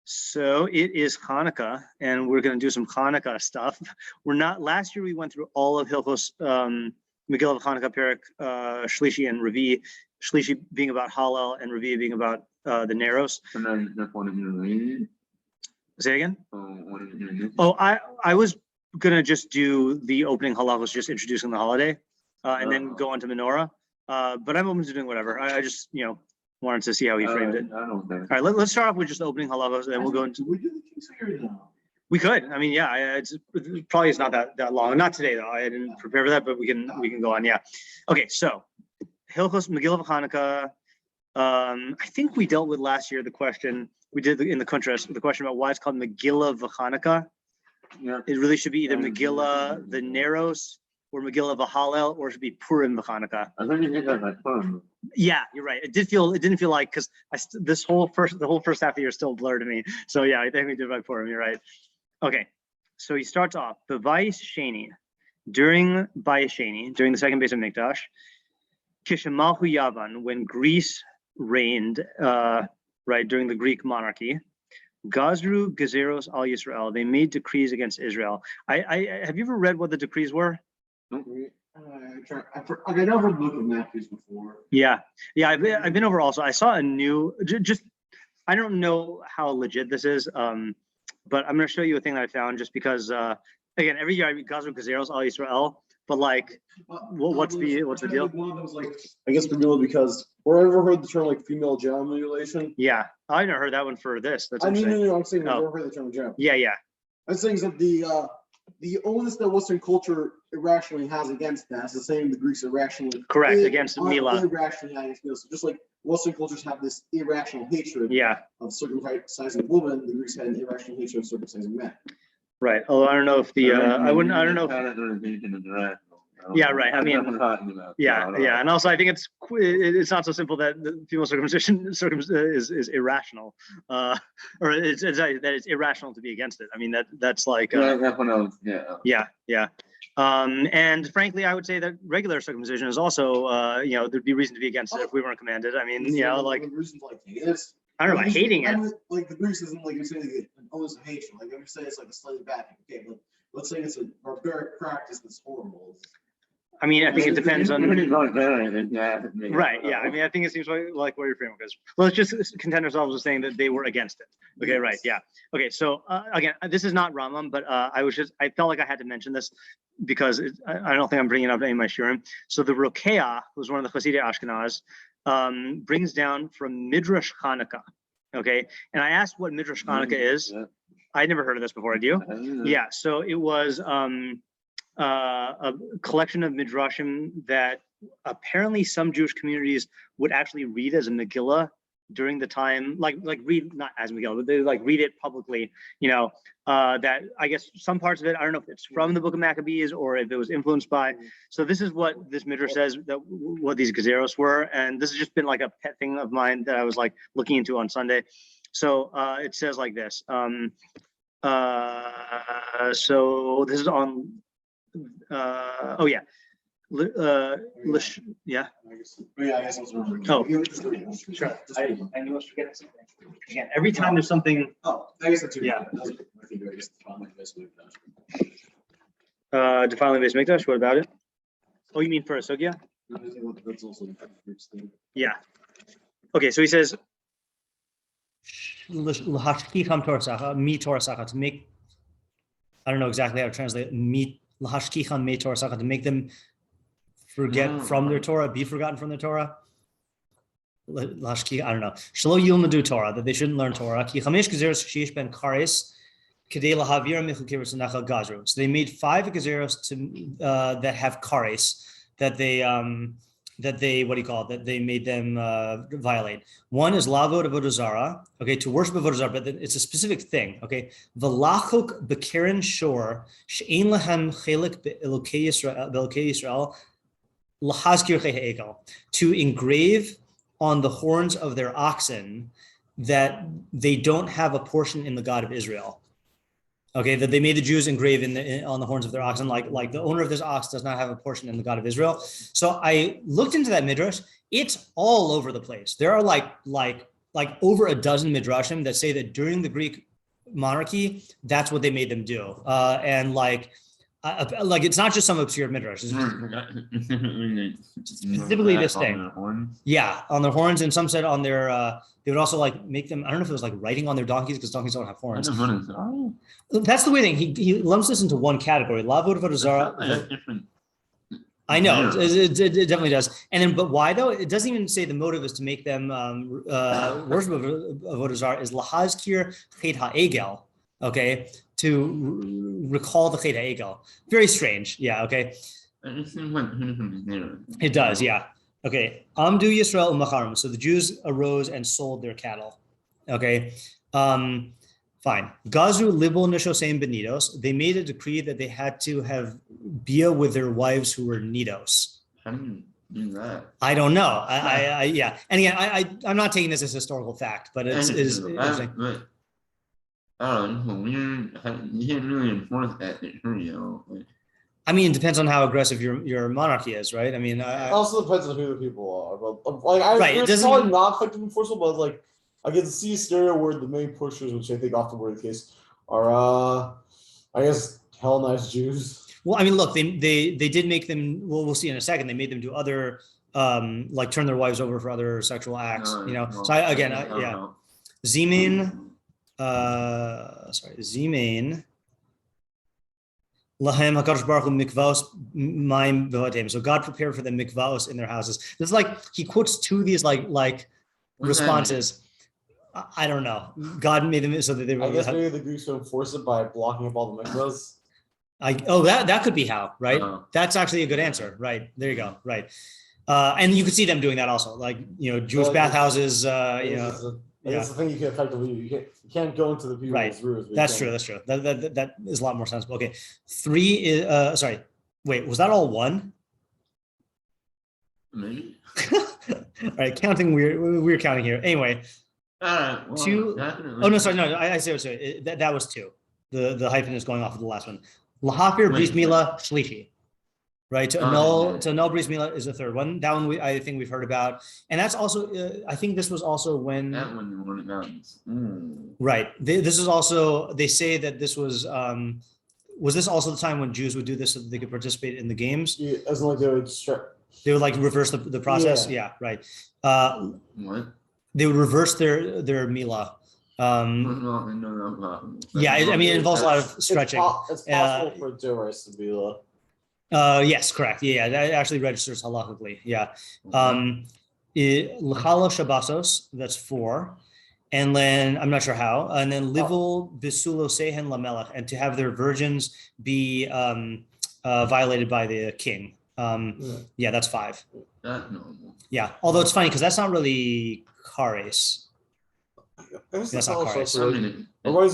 So it is Hanukkah, and we're going to do some Hanukkah stuff. Last year we went through all of Hilchos, Megillah of Hanukkah, Perek, Shlishi, and Revi. Shlishi being about Hallel, and Revi being about the Neros. And then that's one of your Say again? Oh, I was going to just do the opening halachos, just introducing the holiday, and then go on to Menorah. But I'm open to doing whatever. I just, wanted to see how he framed it. All right, let's start off with just opening halachos, and then we'll go into. We do the King's Hair now. We could. I mean, yeah, it probably is not that long. Not today though. I didn't prepare for that, but we can go on. Yeah. Okay. So, Hilchos Megillah of Hanukkah. I think we dealt with last year the question we did in the contrast, the question about why it's called Megillah of Hanukkah. Yeah. It really should be either Megillah the Neros or Megillah V'Hallel, or it should be Purim V'Hanukkah. I think you did that like Purim. Yeah, you're right. It didn't feel like, because the whole first half of the year is still blurred to me. So yeah, I think we did by Purim. You're right. Okay, so he starts off B'Bayis Sheni, during Bayis Sheni, during the second base of Mikdash, Kishemalchu Yavan, when Greece reigned, right, during the Greek monarchy. Gazru Gezeros al Yisrael, they made decrees against Israel. I have you ever read what the decrees were? I've never looked at Matthews before. Yeah, I've been over also. I saw a new, just I don't know how legit this is, but I'm going to show you a thing that I found, just because again, every year I read Gazru Gezeros al Yisrael, but like, what's the deal? One that was like, I guess for me, because or ever heard the term like female genital mutilation? Yeah, I never heard that one for this. That's no, I'm saying I've Oh. never heard the term genital. Yeah. I'm saying that the onus that Western culture irrationally has against that is the same the Greeks irrationally against Mila. Irrationally against Mila. So just like Western cultures have this irrational hatred of circumcising women, the Greeks had an irrational hatred of circumcising men. Right. Although I don't know if the I don't know if. Yeah, right. I mean, yeah, and also I think it's not so simple that the female circumcision is irrational, or that it's irrational to be against it. I mean that's like yeah. And frankly, I would say that regular circumcision is also there'd be reason to be against it if we weren't commanded. I mean, like reasons like this. I don't know about hating it. Like the Greeks isn't like you're saying like an onus of hatred. Like I'm saying it's like a slightly bad thing. Okay, but let's say it's a barbaric practice that's horrible. I mean, I think it depends on. Right. Yeah. I mean, I think it seems like where your framework is. Let's just content ourselves with saying that they were against it. Okay. Yes. Right. Yeah. Okay. So again, this is not Rambam, but I felt like I had to mention this because I don't think I'm bringing it up to any of my shiurim. So the Rokeah, who's one of the Hasidic Ashkenaz, brings down from Midrash Hanukkah. Okay. And I asked what Midrash Hanukkah is. Yeah. I'd never heard of this before. Do you? Yeah. So it was a collection of midrashim that apparently some Jewish communities would actually read as a Megillah during the time, like read not as Megillah, but they like read it publicly. That I guess some parts of it, I don't know if it's from the Book of Maccabees or if it was influenced by. So this is what this midrash says that what these gezeros were, and this has just been like a pet thing of mine that I was like looking into on Sunday. So it says like this. So this is on. Yeah. Yeah. I guess I was wrong. Oh, sure. I knew I was forgetting something. Again, every time there's something. Oh, I guess that's too. Yeah. I think I guess Defiling base Mikdash. What about it? Oh, you mean for a sugya? That's also the thing. Yeah. Okay, so he says. To make. I don't know exactly how to translate meet. To make them forget from their Torah, be forgotten from their Torah. I don't know. Shelo yilmadu Torah, that they shouldn't learn Torah. So they made 5 gezeros that have kares, that they that they made them violate. One is lavod avodah zara, okay, to worship avodah zara, but it's a specific thing, okay. V'lachok b'keren shor she'ein lahem chelik be'elokei Yisrael lahazkir che'ekel, to engrave on the horns of their oxen that they don't have a portion in the God of Israel. Okay, that they made the Jews engrave on the horns of their oxen, like the owner of this ox does not have a portion in the God of Israel. So I looked into that midrash. It's all over the place. There are like like over a dozen midrashim that say that during the Greek monarchy, that's what they made them do. And like it's not just some obscure midrash. Specifically this thing. Yeah, on their horns, and some said on their. They would also like make them. I don't know if it was like writing on their donkeys because donkeys don't have horns. That's the weird thing. He lumps this into one category. Lavod Vodazara. I know it definitely does. And then, but why though? It doesn't even say the motive is to make them worship of Vodazara is lahazkir chet ha'egel. Okay, to recall the chet ha'egel. Very strange. Yeah. Okay. It does. Yeah. Okay. Amdu Yisrael u'macharim. So the Jews arose and sold their cattle. Okay. Fine. Gazru libel nishoseim benidos. They made a decree that they had to have bia with their wives who were nidos. How do you do that? I don't know. I yeah. And again, I'm not taking this as historical fact, but it's interesting. I don't know. You can't really enforce that, I mean, it depends on how aggressive your monarchy is, right? I mean, it also depends on who the people are. But like, it it's probably not effective enforceable, but like, I can see a scenario where the main pushers, which I think often were the case, are I guess Hellenized Jews. Well, I mean, look, they did make them. Well, we'll see in a second. They made them do other, like turn their wives over for other sexual acts. So yeah, Zimin. Zimain. Lahem HaKadosh Baruch Hu mikvaos ma'im v'vateim. So God prepared for them mikvaos in their houses. It's like he quotes two of these like responses. I don't know. God made them so that they. I guess maybe the Greeks would enforce it by blocking up all the mikvahs. That could be how, right? That's actually a good answer, right? There you go, right? And you could see them doing that also, like Jewish bathhouses. That's the thing you can effectively do. You can't go into the people's rooms. That's true. That's true. That is a lot more sensible. Okay, 3 is sorry. Wait, was that all one? Maybe. All right, counting. We're counting here. Anyway, 2. Oh no, sorry. No, I say that was 2. The hyphen is going off of the last one. Lahafir bris mila shlishi. Right, to annul bris milah is the third one. That one I think we've heard about, and that's also I think this was also when that one in the mountains. Right. This is also, they say that this was this also the time when Jews would do this so that they could participate in the games? Yeah, as long as they would like reverse the process. Yeah, right. What? They would reverse their milah. Yeah, I mean it involves a lot of stretching. It's possible for Joris to be yes, correct. Yeah, that actually registers halachically. Yeah. L'chala shabasos, that's 4. And then I'm not sure how. And then livul bisulo sehen lamelech, and to have their virgins be violated by the king. Yeah, that's 5. That's normal. Yeah, although it's funny because that's not really kares. That's not kares.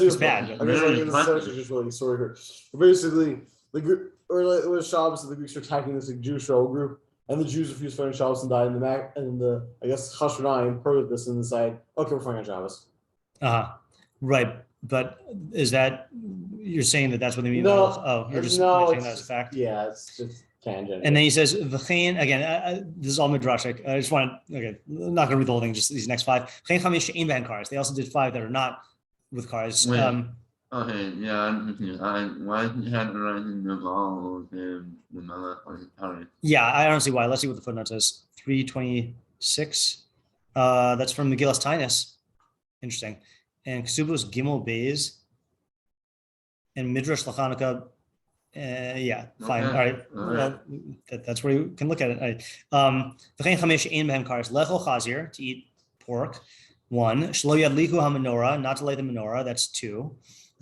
It's bad. I guess like this is just really sorry here. Basically, it was Shabbos, and the Greeks were attacking this Jewish rebel group, and the Jews refused to fight on Shabbos and died. And the I guess Chashmonayim heard this and decided, okay, we're fighting on Shabbos. Right, but is that you're saying that's what they mean? No, you're just saying that as a fact. Yeah, it's just tangent. And then he says, "V'chein," again. This is all midrashic. I just want to. Okay, I'm not going to read the whole thing. Just these next 5. They also did 5 that are not with cars. Okay, yeah, I'm confused. Why he had writing of all of them? Yeah, I don't see why. Let's see what the footnote says. 326. That's from Megillas Tainus. Interesting. And Ksubos Gimel Beis and Midrash Lachanukah. Yeah, fine. Okay. All right. That's where you can look at it. All right. V'chein chamesh ein behem kares lechol chazir, to eat pork. 1. Shlo yadliku ha-menorah, not to light the menorah. That's 2.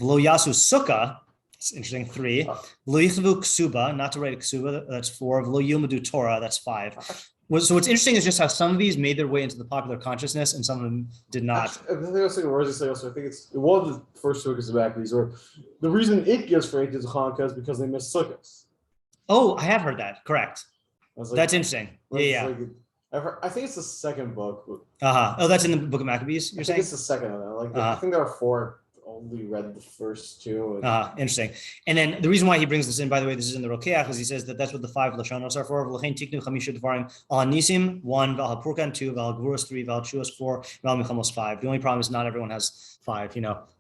V'lo yasu sukkah. It's interesting. 3. V'lo yichvu ksuba, not to write a ksuba. That's 4. V'lo yilmadu Torah. That's 5. So what's interesting is just how some of these made their way into the popular consciousness and some of them did not. I think I was thinking words. I think it's one of the first sukkahs of Maccabees, or the reason it gives for ages of Hanukkah is because they miss sukkahs. Oh, I have heard that. Correct. That's interesting. Yeah. I think it's the second book. Oh, that's in the Book of Maccabees. You're saying it's the second one. I think there are 4 only read the first two. Interesting. And then the reason why he brings this in, by the way, this is in the Rokeach, is he says that that's what the 5 Lashonos are for. V'lechein tiknu chamisha devarim al nisim 1, v'al purkan 2, v'al gvuros 3, v'al chuos 4, v'al milchamos 5. The only problem is not everyone has 5.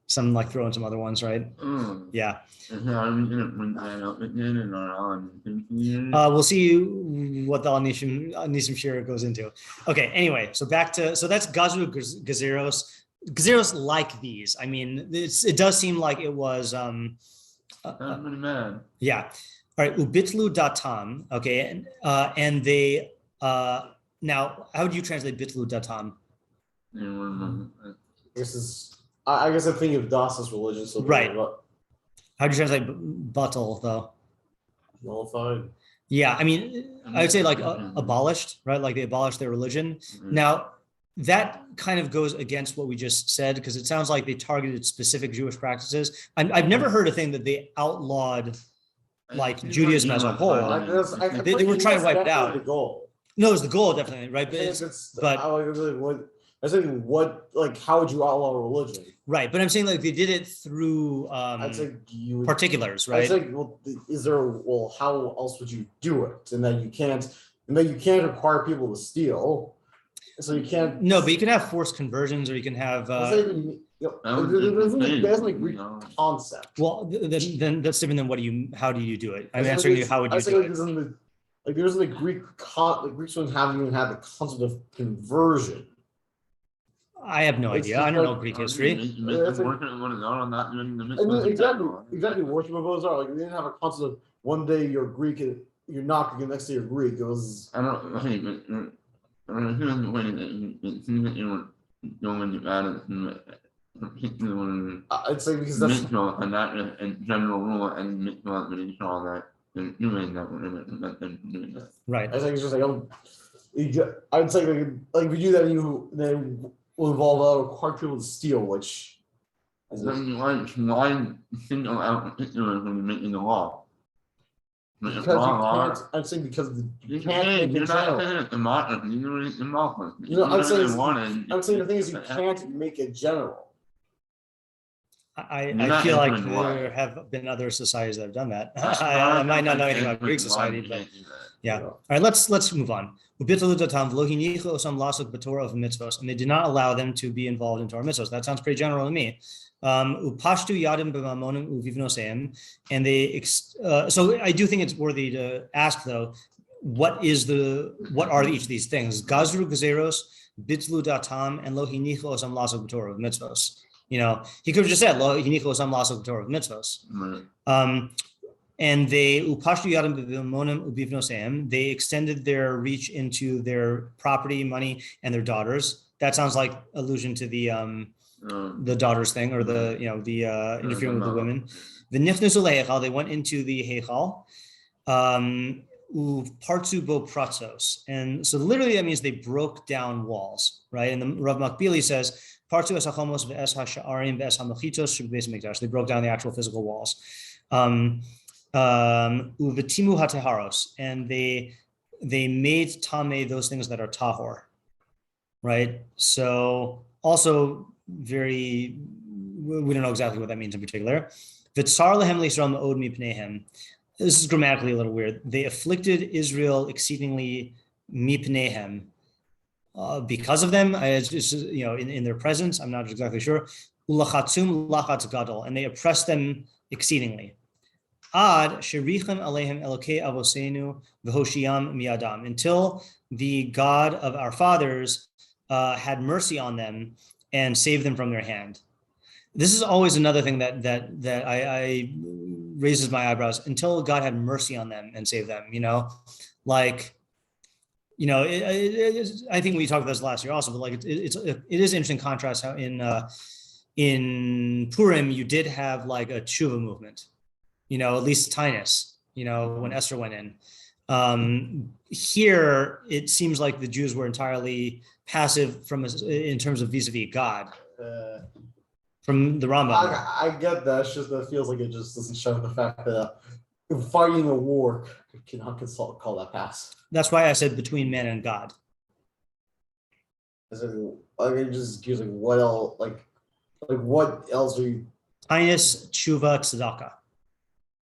Some like throw in some other ones, right? Yeah. We'll see what the nisim shiur goes into. Okay. Anyway, so that's Gazru Gezeros. Gezeros like these. I mean, it does seem like it was. Yeah. All right. Ubitlu datam. Okay. And they. Now, how do you translate bitlu datam? I guess I'm thinking of Das religion. So right. How do you translate batal though? Nullified. Yeah, I mean, I would say like abolished, right? Like they abolished their religion. Now, that kind of goes against what we just said, because it sounds like they targeted specific Jewish practices. I've never heard a thing that they outlawed like Judaism as a whole. They were trying to wipe it out. The goal. No, it was the goal, definitely, right? I was thinking, how would you outlaw religion? Right, but I'm saying like they did it through particulars, right? How else would you do it? And then you can't require people to steal. So you can't. No, but you can have forced conversions, or you can have. There's like Greek concept. Well, then that's different than how do you do it? I'm answering you. How would you do it? There's the Greeks haven't even had the concept of conversion. I have no idea. I don't know Greek history. Exactly. Worship of Ozar. Like they didn't have a concept of one day you're Greek and you're not Greek, the next day you're Greek. It was. I don't. I'd say because that's and that and general rule and all that. Right. I think it's just like I'd say like if you do that, then will involve require people to steal, which. Why single out particulars when you're making the law? Because you can't. I'm saying because you can't make a general. I'm saying the thing is you can't make a general. I feel like there have been other societies that have done that. I might not know anything about Greek society, but yeah. All right, let's move on. And they did not allow them to be involved in Torah mitzvos. That sounds pretty general to me. And they so I do think it's worthy to ask though, what are each of these things? Gazru gezeros, bitlu datam, and lo hinicho osam lasok b'torah mitzvos. He could have just said lo hinicho osam lasok b'torah mitzvos. And they upashtu yadam b'vimonim ubivnoseim. They extended their reach into their property, money, and their daughters. That sounds like allusion to the daughters thing, or the interfering with the women. The nichnusu lehechal, they went into the heichal. Partu bo pratzos, and so literally that means they broke down walls, right? And the Rav Makbili says partu es hachomos ve'es ha'sha'arim ve'es ha'mechitos shebbeis mikdash. They broke down the actual physical walls. Uvetimu hateharos, and they made tame those things that are tahor, right? So also we don't know exactly what that means in particular. V'tsar lehem le'Yisrael me'od mipneihem. This is grammatically a little weird. They afflicted Israel exceedingly mipneihem, because of them. In their presence, I'm not exactly sure. Ulachatzum lachatz gadol, and they oppressed them exceedingly. Ad sherichem alehem elokei avosenu v'hoshiam miadam, until the God of our fathers had mercy on them and saved them from their hand. This is always another thing that I raises my eyebrows. Until God had mercy on them and saved them, I think we talked about this last year also, but like it is an interesting contrast how in Purim you did have like a tshuva movement, at least Tinus, when Esther went in. Here it seems like the Jews were entirely passive in terms of vis-a-vis God. From the Rambam. I get that. It's just that it feels like it just doesn't show the fact that fighting a war cannot call that pass. That's why I said between man and God. It just gives what else? Like what else are you Kindness, tshuva, tzedakah.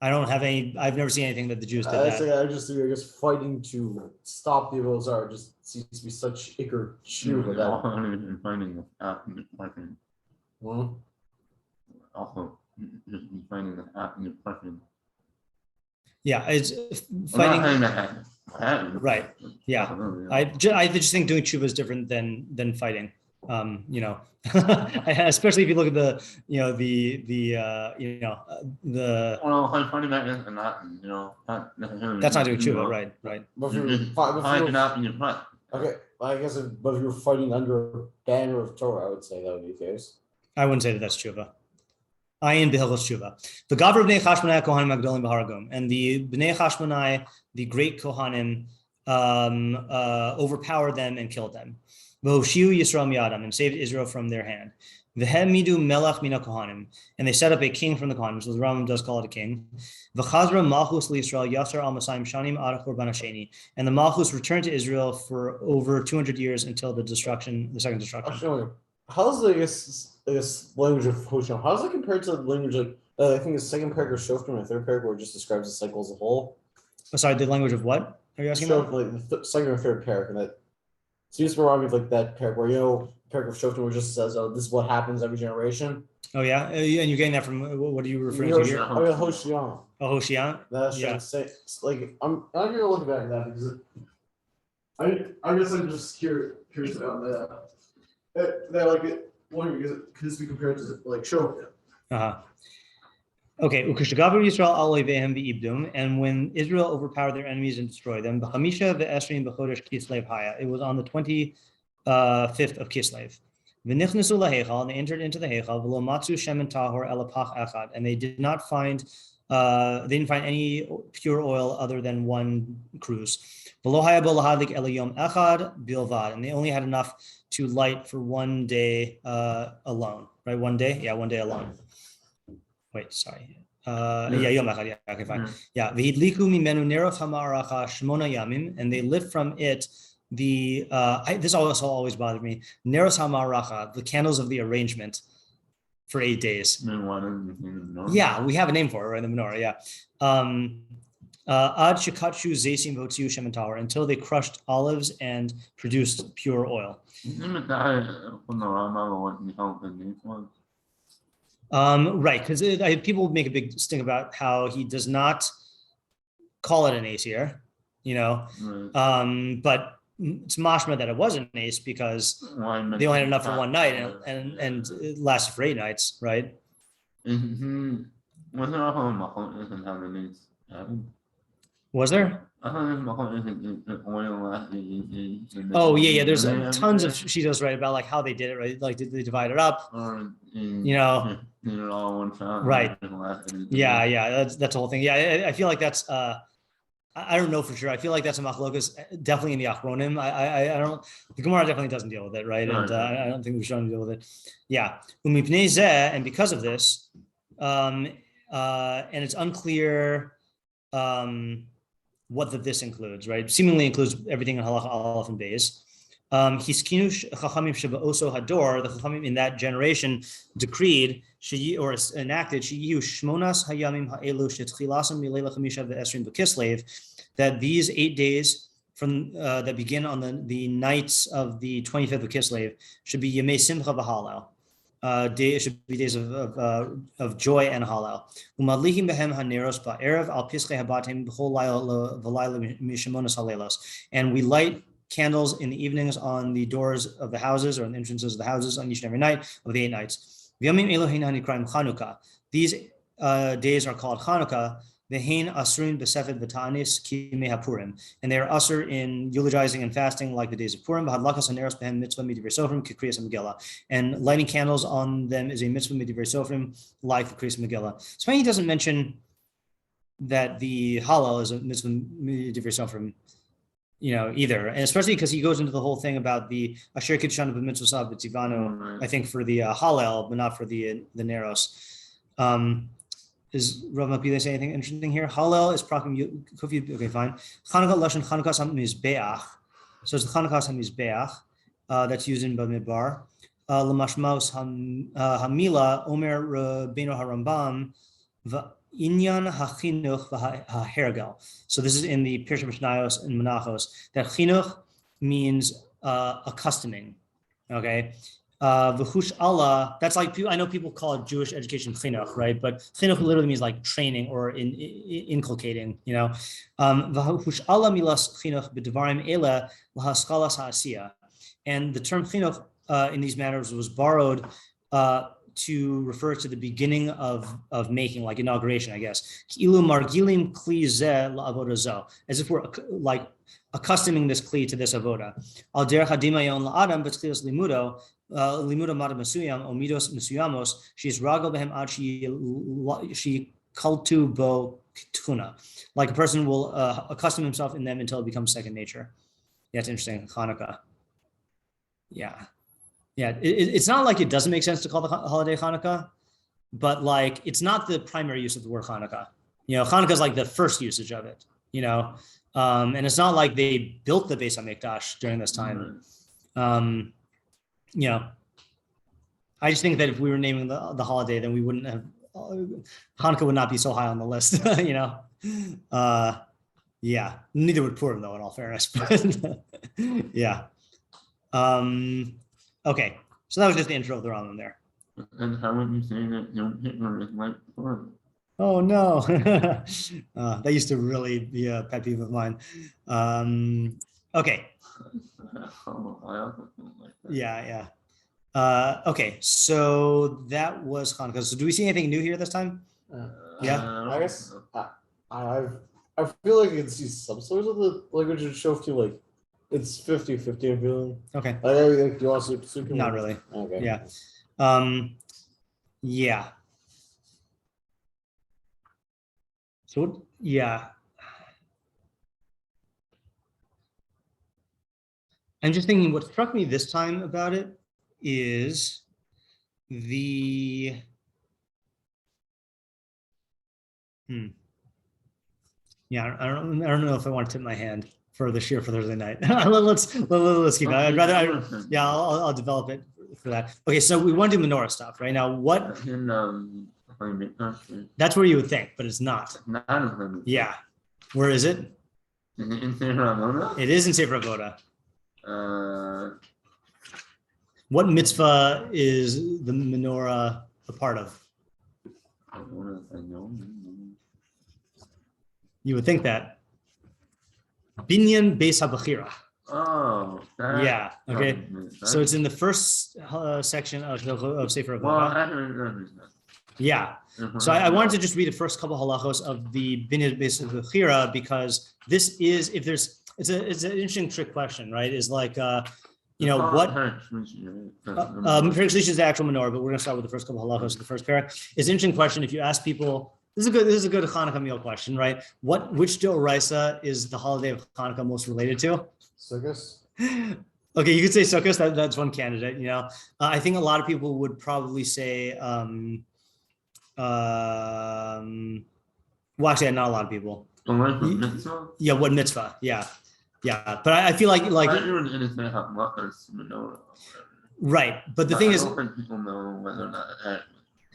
I've never seen anything that the Jews did I that. say I just think I guess fighting to stop the Avodah Zarah just seems to be such ikr shiur that. Finding the question. Also, just finding the question. Yeah, it's Fighting. fighting. Right. Yeah. I just think doing tshuva is different than fighting. Especially if you look at the Well, fighting that is not, that's not doing tshuva, right? But if You're you're just fighting, fighting out in your front. okay, I guess, but if you're fighting under a banner of Torah, I would say that would be the case. I wouldn't say that that's tshuva. Ayin b'Hilchos Tshuva. The Gavra b'nei Chashmonai Kohanim Agdolim b'Haragom, and the b'nei Chashmonai, the great Kohanim, overpowered them and killed them. V'hoshiu Yisrael miyadam, and saved Israel from their hand. V'hem midu melach mina Kohanim, and they set up a king from the Kohanim. So the Rambam does call it a king. V'chazra malchus l'Yisrael yasar al masayim shanim ad churban hasheni, and the malchus returned to Israel for over 200 years until the second destruction. Actually, how's the I guess language of Hosham? How's it compared to the language like I think the second paragraph Shoftim and the third paragraph where it just describes the cycle as a whole? Sorry, the language of what are you asking about? Like the second or third paragraph, and that seems to remind me of like that paragraph where paragraph Shoftim where it just says, "Oh, this is what happens every generation." Oh yeah, and you're getting that from what are you referring to here? I mean, Hoshiam. Oh, Hoshiam. That's Yeah. like I'm gonna look back at that because I guess I'm just curious about that like it. Wondering, could this be compared to like Shoftim? Okay, Yisrael alevehem v'ibdum, and when Israel overpowered their enemies and destroyed them, b'chamisha ve'esrim b'chodesh Kislev haya. It was on the 25th of Kislev. V'nichnesu lahechal, and they entered into the hechal. V'lo matzu shemen tahor elapach echad, and they didn't find any pure oil other than one cruse. V'lo haya bo lahadlik elayom echad bilvad, and they only had enough to light for one day alone, right? One day, yeah, one day alone. Wait, sorry. Yom echad, yeah, okay, fine. Yeah, v'hidliku mimenu nerov hamaracha shmona yamim, and they lit from it this also always bothered me. Neros hamaracha, the candles of the arrangement, for 8 days. Yeah, we have a name for it, right? The menorah, yeah. Ad shikachu zeisim v'hotziu shemen tahor, until they crushed olives and produced pure oil. Right, because people make a big stink about how he does not call it an ace here, but it's mashma that it was an ace because they only had enough for one night and it lasted for 8 nights, right? Was there? Oh yeah. There's tons of shitos, right, about like how they did it, right? Like did they divide it up? Right. Yeah. That's the whole thing. Yeah, I feel like that's I don't know for sure. I feel like that's a machlokas, definitely in the Achronim. I don't. The Gemara definitely doesn't deal with it, right? And I don't think we should deal with it. Yeah. And because of this, and it's unclear what this includes, right? Seemingly includes everything in halacha aleph and beis. Hiskinu chachamim sheba'oso hador, the chachamim in that generation decreed or enacted shmonas hayamim ha'elu shetchilasam mileila chamisha ve'esrim b'kislev, that these 8 days from that begin on the nights of the 25th of Kislev should be yemei simcha v'halal. Should be days of joy and halal. Umadlihim behem haneros ba'erev al pischei habatim b'chol v'layla mishamonas halelos, and we light candles in the evenings on the doors of the houses or on the entrances of the houses on each and every night of the 8 nights. V'yamim elohin hanikraim Chanukah. These days are called Chanukah. Ve'hein asurin b'sefet v'ta'anis kimei hapurim, and they are usher in eulogizing and fasting like the days of Purim. V'hadlakas haneros behem mitzvah midivrei sofrim k'kriyas Megillah, and lighting candles on them is a mitzvah midivrei sofrim like the kriyas Megillah. So he doesn't mention that the halal is a mitzvah midivrei sofrim, either, and especially because he goes into the whole thing about the asher kitshanu b'mitzvah b'tzivanu, I think for the halal, but not for the neros. Is Rambam Bekius say anything interesting here? Halal is prakim kufi. Okay, fine. Chanukah lashon Chanukah mizbeach. So it's the Chanukah mizbeach that's used in Bamidbar. Lemashmaus Hamila Omer Rabbeinu Harambam Inyan Hachinuch Hahergel. So this is in the Pirsha Mishnayos and Menachos, that chinuch means accustoming. Okay. V'chush Allah, that's like, I know people call it Jewish education chinuch, right? But chinuch literally means like training or inculcating, you know. V'chush Allah milas chinuch b'devarim ele lahaskalas ha'asiya. And the term chinuch in these matters was borrowed to refer to the beginning of making, like inauguration, I guess. Ilu margilim kli zeh la'avoda zo, as if we're like accustoming this kli to this avoda. Al derech hadimayon la'adam b'tchilas limudo limudo mada mesuyam o midos mesuyamos she's ragal behem ad she kaltu bo tuna. Like a person will accustom himself in them until it becomes second nature. Yeah, it's interesting. Hanukkah. Yeah. Yeah, it's not like it doesn't make sense to call the holiday Hanukkah, but like it's not the primary use of the word Hanukkah. You know, Hanukkah is like the first usage of it, you know, and it's not like they built the Beis HaMikdash during this time. You know, I just think that if we were naming the holiday, then we wouldn't have, Hanukkah would not be so high on the list, you know. Yeah, neither would Purim though, in all fairness, but yeah. Okay, so that was just the intro of the Rambam there. And how would you say that Yom Kippur is like Purim? Oh no, that used to really be a pet peeve of mine. Okay. Oh, I also feel like that. Yeah. Okay, so that was Hanukkah. So do we see anything new here this time? Yeah. I guess I feel like I can see some sorts of the language of show too, like it's 50-50, I'm feeling. Okay. Like you also Not really. Okay. Yeah. Yeah. So yeah. I'm just thinking what struck me this time about it is the yeah, I don't know if I want to tip my hand for the shiur for Thursday night. let's keep it. I'd rather I'll develop it for that. Okay, so we want to do menorah stuff right now. What? That's where you would think, but it's not. Yeah. Where is it? In Sefer Avoda? It is in Sefer Avoda. What mitzvah is the menorah a part of? You would think that. Binyan Beis HaBechira. Oh. Yeah. Okay. So it's in the first section of Sefer Avoda. Yeah. So I wanted to just read the first couple halachos of the Binyan Beis HaBechira because this is, if there's, it's an interesting trick question, right? Is like, you know, what? Shlish is the actual menorah, but we're going to start with the first couple halachos of the first parak. It's an interesting question if you ask people. This is a good Hanukkah meal question, right? Which d'oraisa is the holiday of Hanukkah most related to? Sukkot. Okay, you could say Sukkot. That's one candidate. You know, I think a lot of people would probably say. Well, actually, not a lot of people. Yeah, what mitzvah? Yeah. But I feel like right. But the thing is, people know whether or not.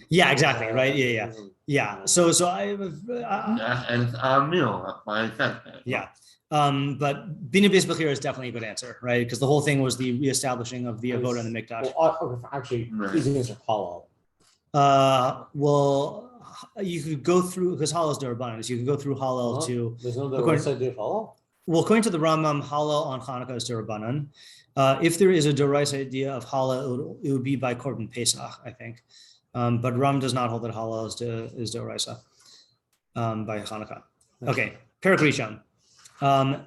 Yeah, exactly. Right. Yeah. So And it's a meal. I said that. Yeah. But Binyan Beis HaBechira is definitely a good answer, right? Because the whole thing was the reestablishing of the avoda and the mikdash. Well, actually, easy answer, halal. Well, you could go through because halal is d'Rabbanan, so you could go through halal to. There's no d'oraisa halal. Well, according to the Rambam, halal on Hanukkah is d'Rabbanan. If there is a d'oraisa idea of halal, it would be by Korban Pesach, I think. But Ram does not hold that halal is d'oraisa by Hanukkah. Okay, Perek Rishon.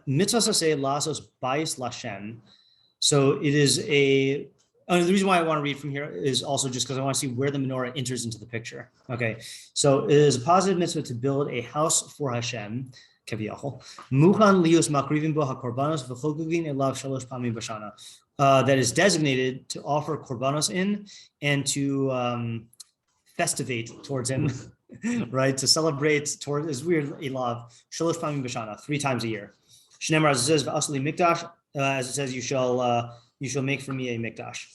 Mitzvah saseh lasos bayis lashem. So it is a. The reason why I want to read from here is also just because I want to see where the menorah enters into the picture. Okay, so it is a positive mitzvah to build a house for Hashem. Muchan lius makrivim bo hakorbanos v'chogugin elav shalosh pamim b'shana. That is designated to offer korbanos in and to festivate towards him, right? To celebrate towards is weird elav shalosh pamim b'shana 3 times a year. Shneimar as it says v'asli mikdash as it says you shall make for me a mikdash.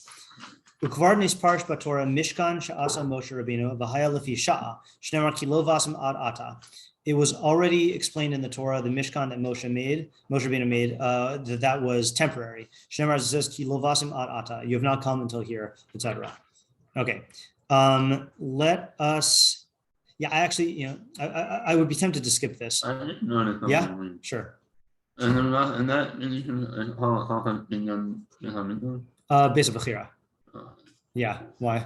Ukvarnis Parsh Batora Mishkan Sha'asa Moshe Rabbeinu V'haya Lefi Sha'a Shnemar Kilo Vasim Ad Ata. It was already explained in the Torah, the Mishkan that Moshe Rabbeinu made, that was temporary. Shnemar says Kilo Vasim Ad Ata. You have not come until here, etc. Okay. Let us. Yeah, I actually, I would be tempted to skip this. I didn't know that. Yeah, sure. And that Base of Bechira. Yeah, why?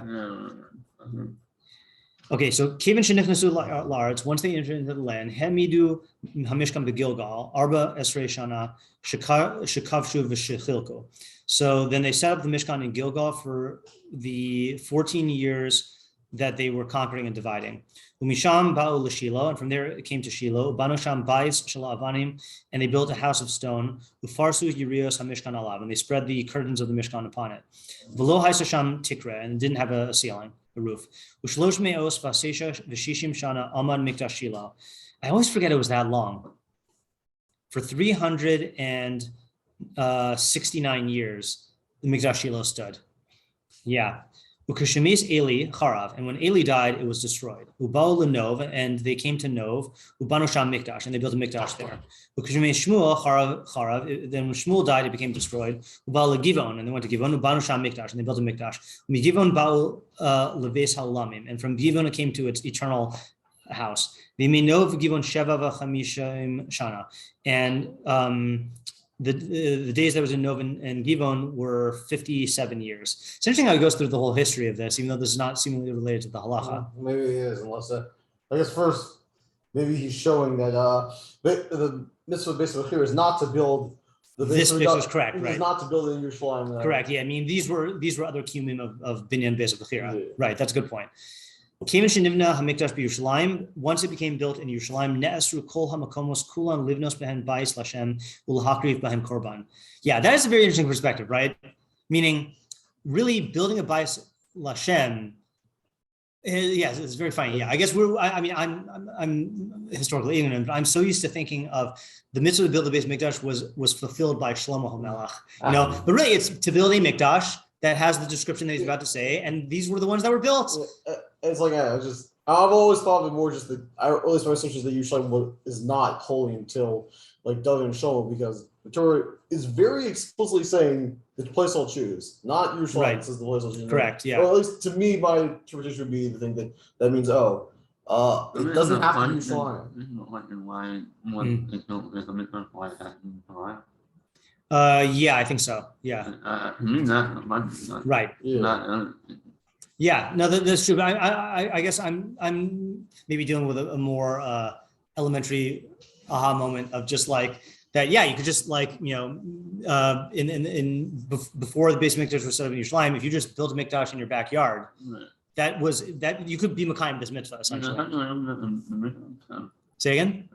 Okay, so Kevin Shenichnasu La'aretz, once they entered into the land, Hemidu Hamishkan Begilgal, Arba Esrei Shana, Shekavshu V'Shechilko. So then they set up the Mishkan in Gilgal for the 14 years that they were conquering and dividing. Umisham Ba'u L'Shilo, and from there it came to Shiloh. Banosham Bais Shala Avanim, and they built a house of stone. Ufarsu Yirios HaMishkan Alav, and they spread the curtains of the Mishkan upon it. V'lo Haisasham Tikra, and didn't have a ceiling, a roof. Ushlosh Me'os Vasesha V'Shishim Shana Aman Mikdash Shiloh. I always forget it was that long. For 369 years, the Mikdash Shiloh stood. Yeah. Ukashemis Eli Charav, and when Eli died, it was destroyed. Ubal Lenov, and they came to Nov. Ubanosham Mikdash, and they built a Mikdash there. Ukashemis Shmuel Charav, then when Shmuel died, it became destroyed. Ubal Givon, and they went to Givon. Ubanosham Mikdash, and they built a Mikdash. Givon Baal Leves Halamim, and from Givon it came to its eternal house. Viminov Givon Sheva V'Chamishim Shana, and the days that was in Nov and Givon were 57 years. It's interesting how he goes through the whole history of this, even though this is not seemingly related to the halacha. Maybe it is, unless I guess first, maybe he's showing that the mitzvah basically here is not to build the This mitzvah is correct, is right? not to build it in Yerushalayim. Correct. Yeah, I mean these were other kiyumim of binyan beis b'chira. Yeah. Right. That's a good point. Once it became built in Yerushalayim, ne'asru kol hamakomos kulan livnos behen bais lashem ulahakriv behen korban. Yeah, that is a very interesting perspective, right? Meaning, really building a bais lashem. Yes, it's very funny. Yeah, I guess I'm historically ignorant, but I'm so used to thinking of the mitzvah to build the base mikdash was fulfilled by Shlomo HaMelech. But really, it's to build a mikdash that has the description that he's about to say, and these were the ones that were built. It's like I've always thought of it more just that at least my assumption is that Yerushalayim is not holy until like David and Shlomo, because the Torah is very explicitly saying the place I'll choose, not Yerushalayim. Right. Says the place I'll choose. Correct. Yeah. Or at least to me, my interpretation would be the thing that means it doesn't have to be Yerushalayim. Yeah, I think so. Yeah. Right. Yeah. Yeah, no, that's true. But I guess I'm maybe dealing with a more elementary aha moment of just like that. Yeah, you could just like before the base mikdash was set up in Yerushalayim, if you just built a mikdash in your backyard, that you could be Mekayim this mitzvah essentially. Say again?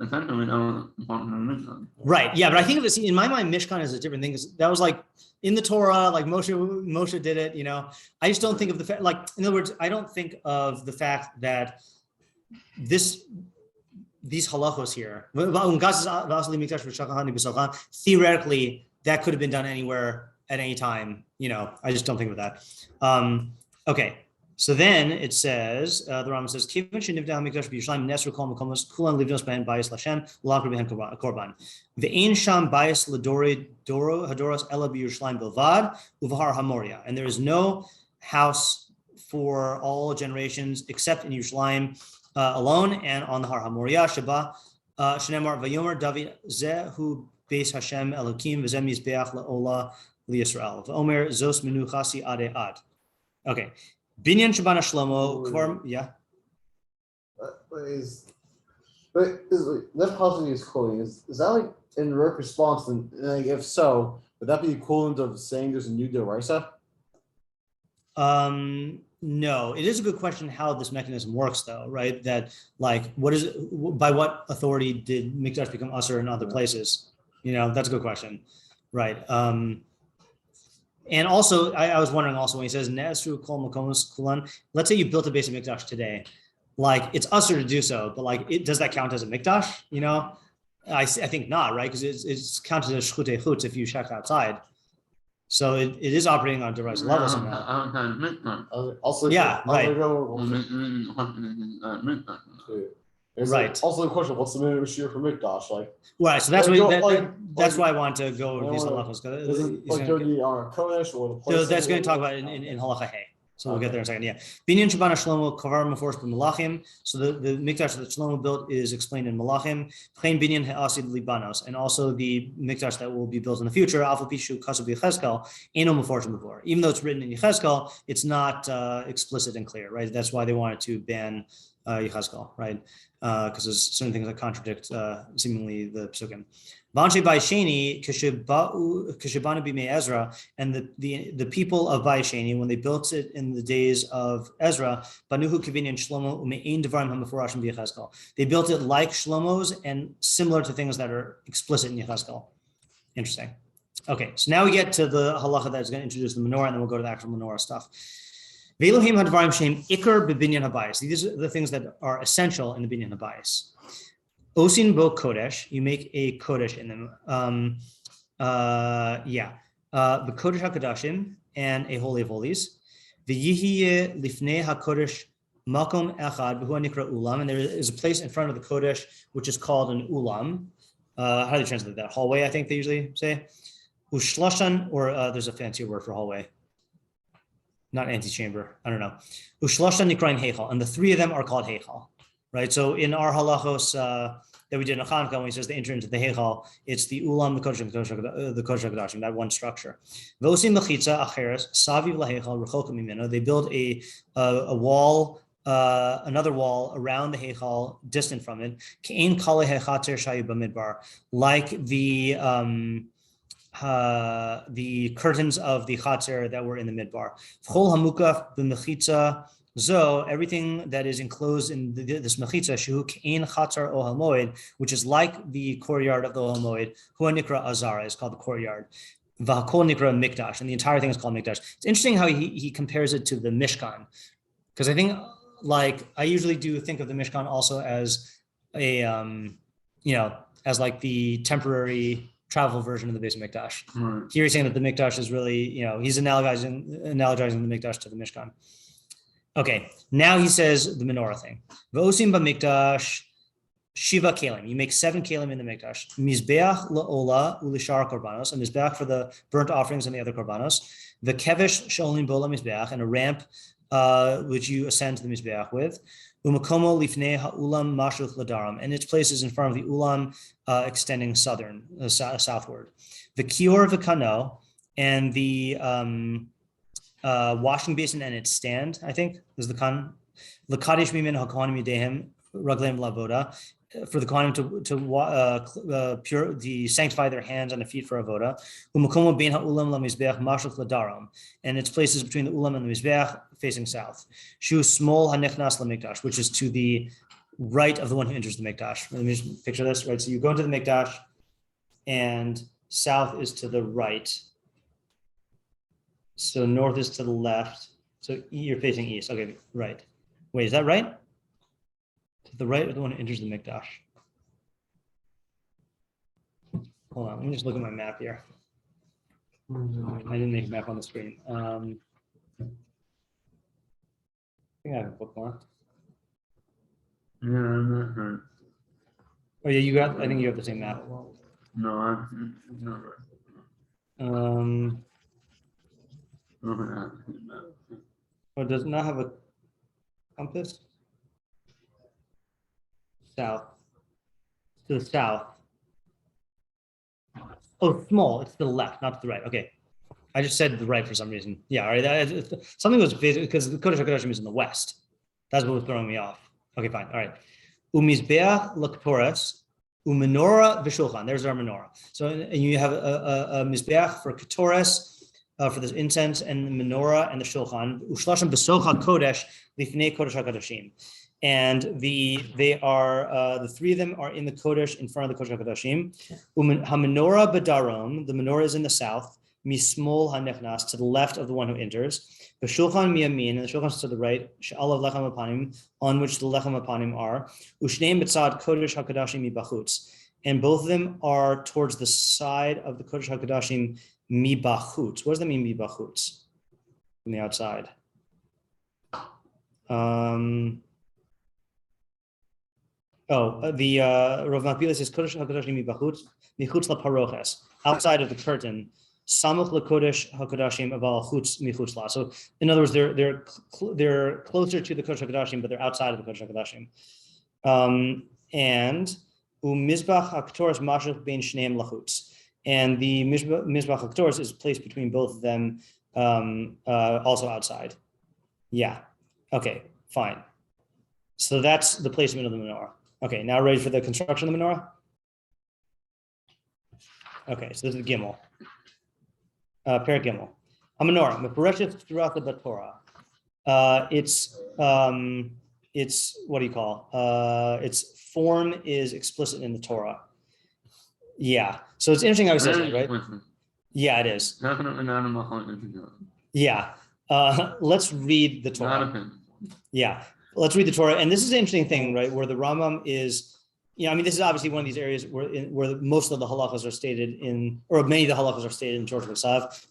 Right. Yeah, but I think of it in my mind, Mishkan is a different thing because that was like in the Torah, like Moshe did it. I just don't think of the fact, like in other words, I don't think of the fact that these halachos here, theoretically, that could have been done anywhere at any time. I just don't think of that. Okay. So then it says, the Rambam says, "Kivan shenivda hamikdash b'Yerushalayim nesru kol makomos kulan livnos b'hen bayis Lashem l'akru b'hen korban ve'ein sham bayis l'dori hadoros ela b'Yerushalayim bilvad uvahar hamoria." And there is no house for all generations except in Yerushalayim alone and on the Har Hamoria. Sheba shenemar vayomer David zehu beis Hashem Elokim v'zeh mizbeach la'ola liYisrael v'omer zos menuchasi ade ad. Okay. Binyan Shabana Shlomo, yeah. That possibly is quoting. Is that like in direct response? And like, if so, would that be equivalent of saying there's a new derisa? No, it is a good question how this mechanism works, though, right? That like, by what authority did Mikdash become usher in other places? That's a good question, right? And also, I was wondering also when he says Ne'esru kol makomos kulan, let's say you built a base of mikdash today, like it's usher to do so, but like does that count as a mikdash? I think not, right? Because it's counted as shchutei chutz if you check outside. So it is operating on a derisive level somehow. Outside midnight. Also, Yeah, right. Right. Also, the question: what's the minute of shiur for mikdash? Like, Right. So that's Like, what go- that's like- why I want to go over these wanna- halachos. is it like during the kodesh or the place? So that's going to talk about in halacha hey. So we'll get there in a second. Yeah. Binyan Shabbat Shlomo Kavar Meforsh B'Malachim. So the mikdash that Shlomo built is explained in Malachim. Chain Binyan Ha'asid Libanos, and also the mikdash that will be built in the future. Alpha Pishu Kasu B'Yechezkel Eno Meforsh B'Vor. Even though it's written in Yechezkel, it's not explicit and clear, right? That's why they wanted to ban Yechezkel, right? Because there's certain things that contradict seemingly the psukim. Vanshe Baisheni Kishibanu Bimei Ezra, and the people of Baisheni, when they built it in the days of Ezra, Banuhu Kivin and Shlomo Umein Devarim HaMeforashim B'Yechezkel. They built it like Shlomo's and similar to things that are explicit in Yechezkel. Interesting. Okay, so now we get to the halacha that is going to introduce the menorah, and then we'll go to the actual menorah stuff. Ve'elohim hadvarim shem ikar b'binyan habayis. These are the things that are essential in the binyan habayis. Osin bo kodesh, you make a kodesh in them. The kodesh hakadashim and a holy of holies. V'yihye lifnei hakodesh makom echad b'hu nikra ulam, and there is a place in front of the kodesh which is called an ulam. How do they translate that? Hallway, I think they usually say. Ushloshan, or there's a fancier word for hallway. Not antechamber. I don't know. Ushloshan nikraim heichal, and the three of them are called heichal. Right, so in our halachos that we did in Chanukah, when he says they enter into the heichal, it's the ulam, the kodesh hakadashim, that one structure. V'osim mechitza acheres saviv laheichal rechok mimeno. They build a wall, another wall around the heichal, distant from it. Ke'ein kalei hechater shayu b'midbar, like the curtains of the chater that were in the midbar. V'chol hamukaf b'mechitza. So everything that is enclosed in this mechitza, shehu kein chatzar ohel moed, which is like the courtyard of the ohel moed, hua nikra azara, is called the courtyard. V'hakol nikra mikdash, and the entire thing is called mikdash. It's interesting how he compares it to the mishkan, because I think like I usually do think of the mishkan also as a as like the temporary travel version of the base mikdash. Right. Here he's saying that the mikdash is really he's analogizing the mikdash to the mishkan. Okay, now he says the menorah thing. V'osim b'mikdash shiva kelim. You make 7 kelim in the mikdash. Mizbeach la'ola u'lishar korbanos, a mizbeach for the burnt offerings and the other korbanos. The kevish sholim bola mizbeach, and a ramp which you ascend to the mizbeach with. Umakomo lifnei ha'ulam mashuch ladaram, and its place is in front of the ulam extending southward. The kior v'kano, and the washing basin and its stand, I think, is the kan. L'kadesh mimin hakohanim yidehim ragleim lavoda, for the kohanim to sanctify their hands and the feet for avoda. Umakomo bein ha'ulam lamizbeach mashuch ladaram, and its places between the ulam and the mizbeach facing south. Shu small hanichnas lamikdash, which is to the right of the one who enters the mikdash. Let me just picture this, right? So you go into the mikdash, and south is to the right. So north is to the left. So you're facing east. Okay, right. Wait, is that right? To the right of the one who enters the mikdash. Hold on, let me just look at my map here. I didn't make a map on the screen. I think I have a bookmark. Yeah, I'm not hurt. Oh yeah, I think you have the same map. No, I'm not right. Oh, does it not have a compass? South. To the south. Oh, small. It's to the left, not to the right. Okay. I just said the right for some reason. Yeah, all right. Something was because the Kodesh HaKodashim is in the west. That's what was throwing me off. Okay, fine. All right. Umizbeach l'ketoras, umenorah v'shulchan. There's our menorah. So and you have a mizbeach for ketoras, for the incense, and the menorah and the shulchan. Ushlashim b'socha kodesh lifnei kodesh hakadashim. And the three of them are in the kodesh in front of the kodesh hakadashim. Hamenorah b'darom. The menorah is in the south. Mismol hanechnas, to the left of the one who enters. The shulchan miyamin, and the shulchan is to the right. She'alav lechem apanim, on which the lechem apanim are. Ushneim b'tzad kodesh hakadashim mibachutz, and both of them are towards the side of the kodesh hakadashim mi bachutz. What does that mean, mi bachutz? From the outside. The Rav Makbila says kodesh hakodashim mi bachutz michutz laparoches, outside of the curtain. Samuch lekodesh hakodashim aval chutz michutz la. So in other words, they're closer to the kodesh hakodashim, but they're outside of the kodesh hakodashim. And umizbach haktoras mashach bein shneim lachutz. And the mizbach haktoras is placed between both of them, also outside. Yeah. Okay. Fine. So that's the placement of the menorah. Okay. Now ready for the construction of the menorah. Okay. So this is Gimel. Perek Gimel. A menorah. Mepareshet throughout the Torah. It's what do you call? Its form is explicit in the Torah. Yeah. So it's interesting how he says that, right? Yeah, it is. Yeah. Let's read the Torah. Yeah. Let's read the Torah. And this is an interesting thing, right? Where the Rambam is, I mean, this is obviously one of these areas where most of the halachos are stated in, or many of the halachos are stated in Torah Beis.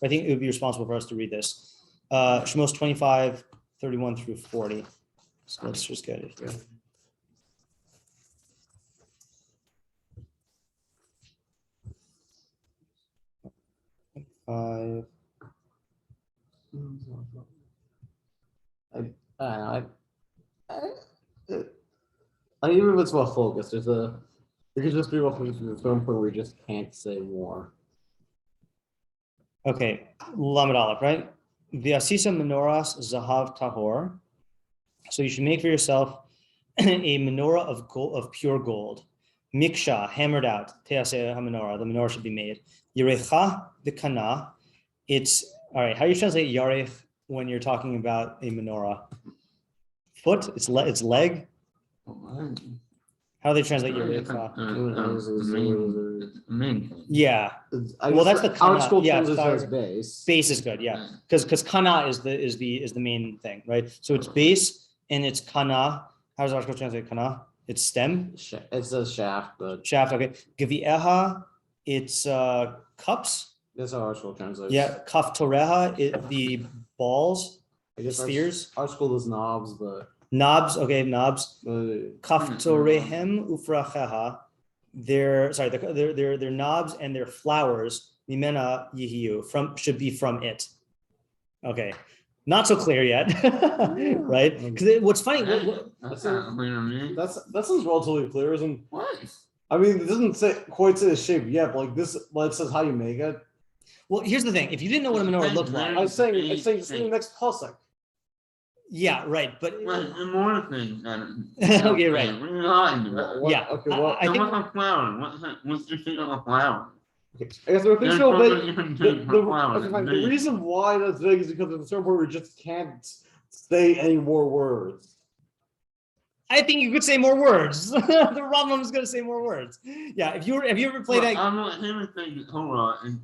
I think it would be responsible for us to read this. Shemos 25, 31 through 40. So let's just get it here. I even if it's well focused, it could just be well focused to the point where we just can't say more. Okay, Lamed Aleph, right? The Asisa Menorahs Zahav Tahor. So you should make for yourself a menorah of gold, of pure gold. Miksha, hammered out. Teaseh HaMenorah, the menorah should be made. Yerecha the kana. It's all right. How do you translate yarech when you're talking about a menorah? Foot. It's leg. How do they translate yerecha? Yeah. Well, that's the kana. Yeah, base. Base is good. Yeah, because kana is the main thing, right? So it's base and it's kana. How does Arshko translate kana? It's stem. It says shaft, but shaft. Okay. Gevieha. It's cups. That's how our school translates. Yeah, kaf toreha, the balls, I guess spheres. Our school is knobs, but knobs. Okay, knobs. Kaf torehem ufracheha. They're knobs and their flowers. Mimena yihiu should be from it. Okay, not so clear yet, right? Because what's funny. That sounds relatively clear, isn't what? I mean, it doesn't quite say the shape yet, but like this, it says how you make it. Well, here's the thing. If you didn't know what a menorah looked like, I was saying the next pasuk. Yeah, right. But more thing. okay, right. Yeah. Okay. Well, I think a flower. What's the shape of a flower? Okay. I guess the reason why that's vague is because at a certain point we just can't say any more words. I think you could say more words. The Rambam is going to say more words. Yeah, have you ever played that? I'm not hearing things Torah in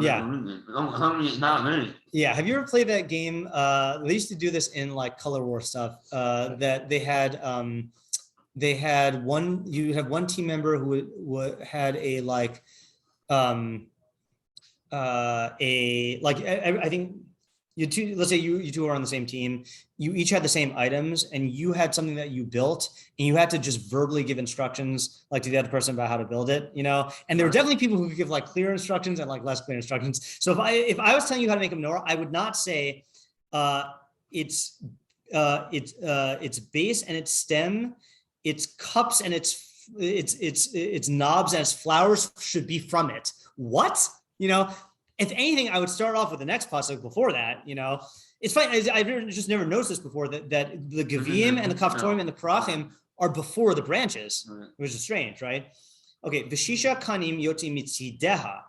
yeah. Not many. Yeah, have you ever played that game? They used to do this in like Color War stuff. That they had one. You have one team member who had a like I think. Let's say you two are on the same team. You each had the same items, and you had something that you built, and you had to just verbally give instructions, like to the other person about how to build it, And there were definitely people who could give like clear instructions and like less clear instructions. So if I was telling you how to make a menorah, I would not say it's base and its stem, its cups and its knobs and its flowers should be from it. What? If anything, I would start off with the next pasuk before that. It's funny. I've just never noticed this before that the gevim and the kaftorim and the parachim are before the branches, which is strange, right? Okay, vishisha kanim yoti mitzideha,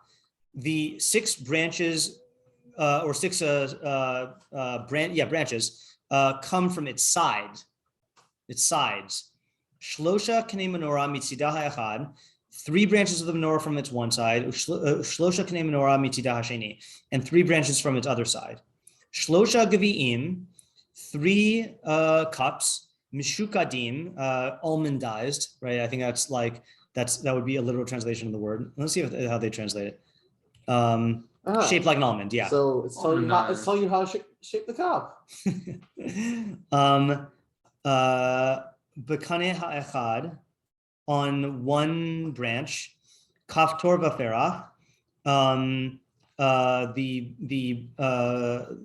the 6 branches or 6 branches come from its side, its sides. Shlosha kanei menorah mitzidaha echad. 3 branches of the menorah from its one side, shlosha kanei menorah mitzidah hasheni, and 3 branches from its other side. Shlosha geviim, 3 cups, mishukadim, almondized, right? I think that would be a literal translation of the word. Let's see how they translate it. Shaped like an almond. Yeah. So it's telling you how to shape the cup. Bekane ha'echad, on one branch, kaftor v'ferach,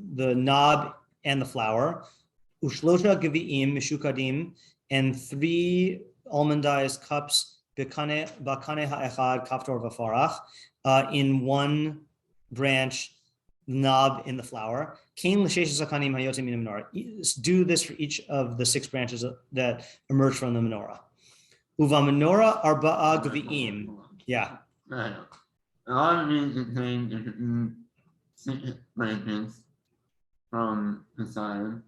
the knob and the flower, ushlosha gevi'im mishukadim, and 3 almondized cups, bekane ha'echad kaftor v'farach, in one branch, knob in the flower. Do this for each of the 6 branches that emerge from the menorah. Uva menorah arba'a gvi'im. Yeah. Right. A lot of these contain 6 branches from the side.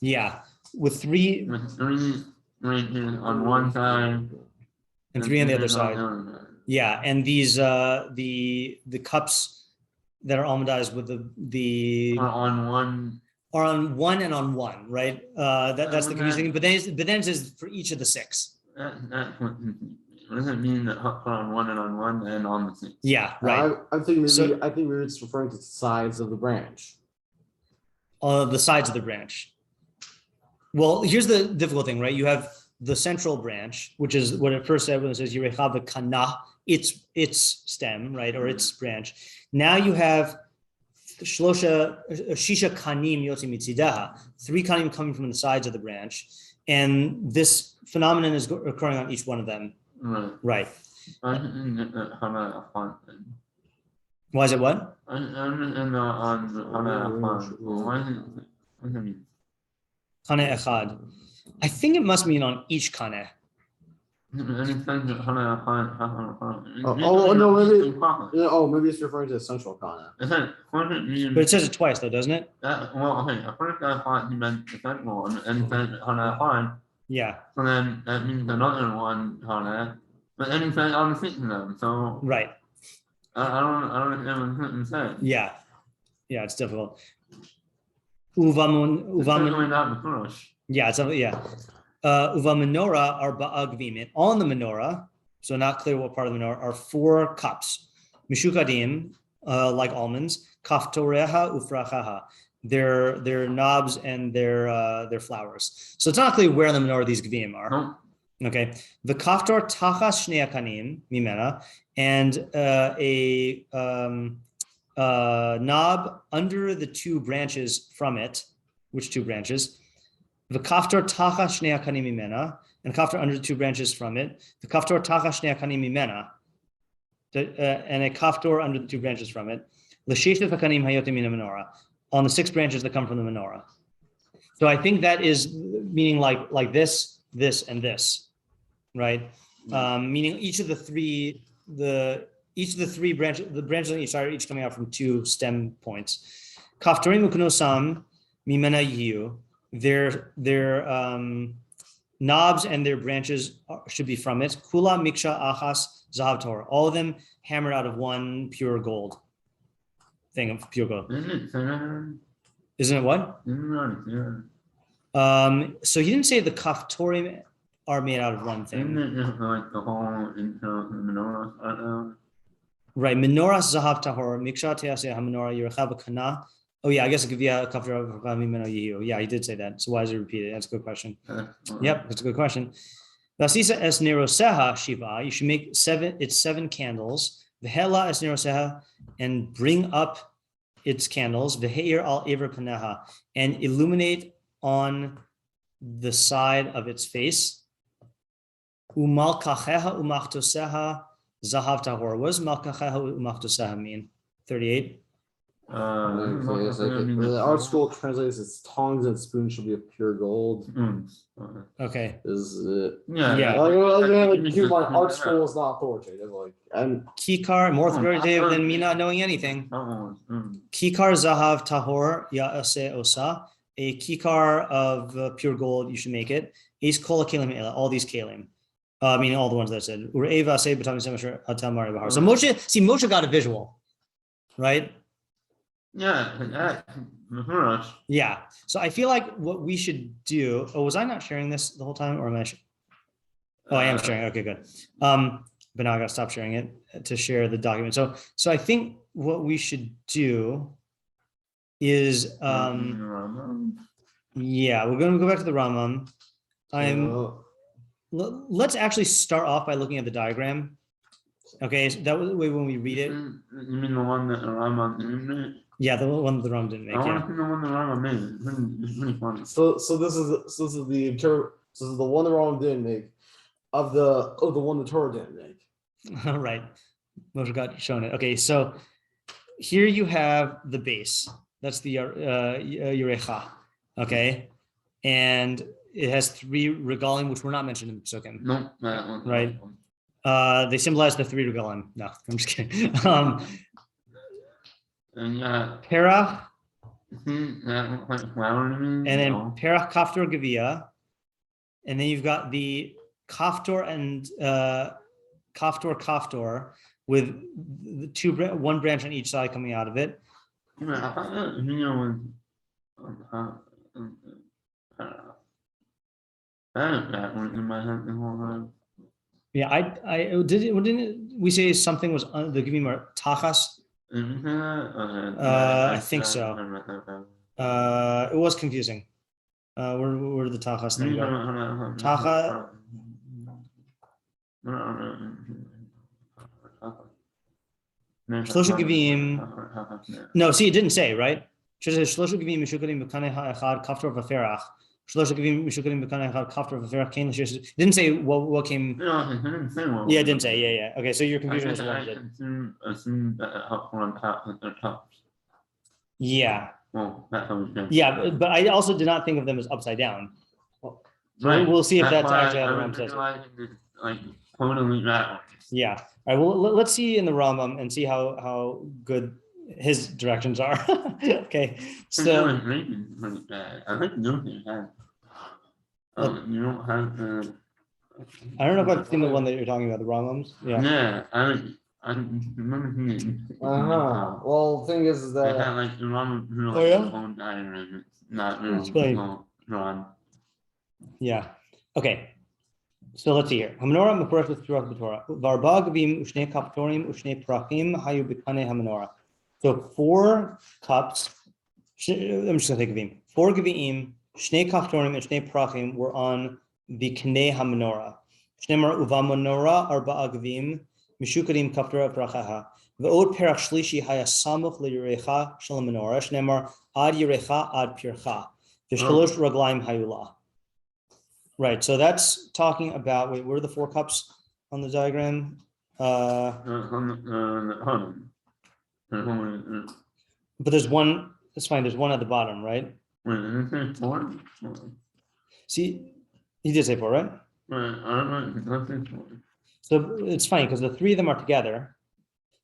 Yeah. With 3 branches on one side and 3 on the other side. other side. Yeah, and these the cups that are almondized with the Or on one. are on one and on one, right? That's the confusing thing. But then it says for each of the 6. That's what does it mean that put on one and on the 6? Yeah, right. I think maybe it's referring to the sides of the branch. The sides of the branch. Well, here's the difficult thing, right? You have the central branch, which is what it first said when it says Yirechav Kana, its stem, right, or its branch. Now you have shisha kanim yotzi mitzidaha, 3 kanim coming from the sides of the branch, and this phenomenon is occurring on each one of them. Right. Right. Why is it what? Kane echad. I think it must mean on each kane. Oh no, maybe it's referring to the central kana. But it says it twice though, doesn't it? Well, okay, at first I thought he meant the second one, and he said Hana. Yeah. So then that means another one Hana, but then he said I'm sitting them, so Right. I don't understand what he said. Yeah. Yeah, it's difficult. Uvamun. Not the first. Yeah, it's yeah. Uva menorah are ba'agvim. And on the menorah, so not clear what part of the menorah, are 4 cups. Mishukadim, like almonds. Kaftoreha ufrachaha. Their knobs and their flowers. So it's not clear where in the menorah these gvim are. No. Okay. The kaftor tachas shnei kanim mimena, and a knob under the 2 branches from it. Which 2 branches? The kaftor tacha shnei kanim mimena, and kaftor under the 2 branches from it. The kaftor tacha shnei kanim mimena, and a kaftor under the 2 branches from it. L'sheshet hakanim hayotim min menorah, on the 6 branches that come from the menorah. So I think that is meaning like this, and this, right? Meaning each of the 3 branches, the branches on each side are each coming out from 2 stem points. Kaftorim uknosam mimena yiyu. Their knobs and their branches should be from it. Kula miksha achas zahav tor. All of them hammered out of one pure gold thing of pure gold. Isn't it what? So he didn't say the kaftorim are made out of one thing. Isn't it just like the whole intro of the menorah? Right. Menorah zahav tahor miksha teaseh hamenorah yirechav kana. Oh yeah, I guess it could be a kaftor of mimeno yiyu. Yeah, he did say that. So why is it repeated? That's a good question. Yep, that's a good question. Vasisa es neroseha shiva. You should make 7 candles. V'hela es neroseha, and bring up its candles. V'heir al ever paneha, and illuminate on the side of its face. Umalkacheha umachtoseha zahav tahor. What does malkacheha umachtoseha mean? 38. The art school translates its tongs and spoons should be of pure gold. Okay. Is it? Yeah. My art school is not authoritative. And Kikar, more authoritative than me not knowing anything. Kikar zahav tahor ya'aseh osa. A kikar of pure gold, you should make it. Ace kola kalim ela, all these kalim. Meaning all the ones that I said. Ure'eva say b'tam semesher atam mari bahar. So Moshe got a visual, right? Yeah. Yeah. So I feel like what we should do. Oh, was I not sharing this the whole time, or am I? Oh, I am sharing. Okay, good. But now I got to stop sharing it to share the document. So I think what we should do is, yeah, we're going to go back to the Rambam. Let's actually start off by looking at the diagram. Okay, so that way when we read it. You mean the one that Rambam didn't make? Yeah, the one that the Rambam didn't make. I want Yeah. to see the one that Rambam made. It's really funny. So this is the one the Rambam didn't make of the one the Torah didn't make. All right. Moshe got shown it. Okay, so here you have the base. That's the Yurecha. Okay, and it has 3 regalim, which were not mentioned in the Psukim. No, that one. Right. They symbolize the 3 regalim. No, I'm just kidding. And yeah, Perach, see that looks like flower to me. and then No. Perach, Kaftor, Gevia, and then you've got the Kaftor and Kaftor with the 1 branch on each side coming out of it. Yeah, I thought that video was. That went in my head the whole time. Yeah, didn't we say something was the Gevim are Tachas? I think so. It was confusing. Where did the Tachas thing go? Tacha. Shlosha Gevim. No, see, it didn't say, right? Shlosha Gevim Mishukalim B'kanei Ha'echad Kaftor V'Ferach. Shlosha Gevim Mishukalim B'kanei Ha'echad Kaftor V'Ferach. It didn't say what came. Yeah, Yeah, it didn't say. Yeah. Okay, so your confusion was warranted. Assume that it helped on top of the top. Yeah. Well, that's how we did. Yeah, but I also did not think of them as upside down. Right. We'll see if that's why actually how the I Rambam was says it. realizing this, like totally that. Yeah. All right. Well, let's see in the Rambam and see how good his directions are. Okay. So I think nothing has. You don't have the. I don't know if I've seen the one that you're talking about, the Rambams. Yeah. Yeah, I remember seeing it. Well, the thing is They had that like the wrong, Oh, yeah? own diagram. It's not That's really funny. drawn. Yeah. Okay. So let's see here. Menorah mefurash b'Torah b'Torah. V'arba gavim u'shnei kaftorim u'shnei prachim hayu b'kanei hamenorah. So 4 cups. I'm just gonna take gavim. 4 gavim, shnei kaftorim and shnei prachim were on the kanei hamenorah. Shneimar uva menorah arba'a gavim mishukadim kaftora prachaha. V'od perach shlishi haya samuch li'yirecha shel menorah. Shneimar ad yirecha ad pircha. V'shalosh raglaim hayula. Right, so that's talking about, wait, where are the 4 cups on the diagram? But there's one, it's fine, there's one at the bottom, right? Wait, did it say 4? See, he did say 4, right? Wait, I don't know, it does say 4. So it's funny because the 3 of them are together,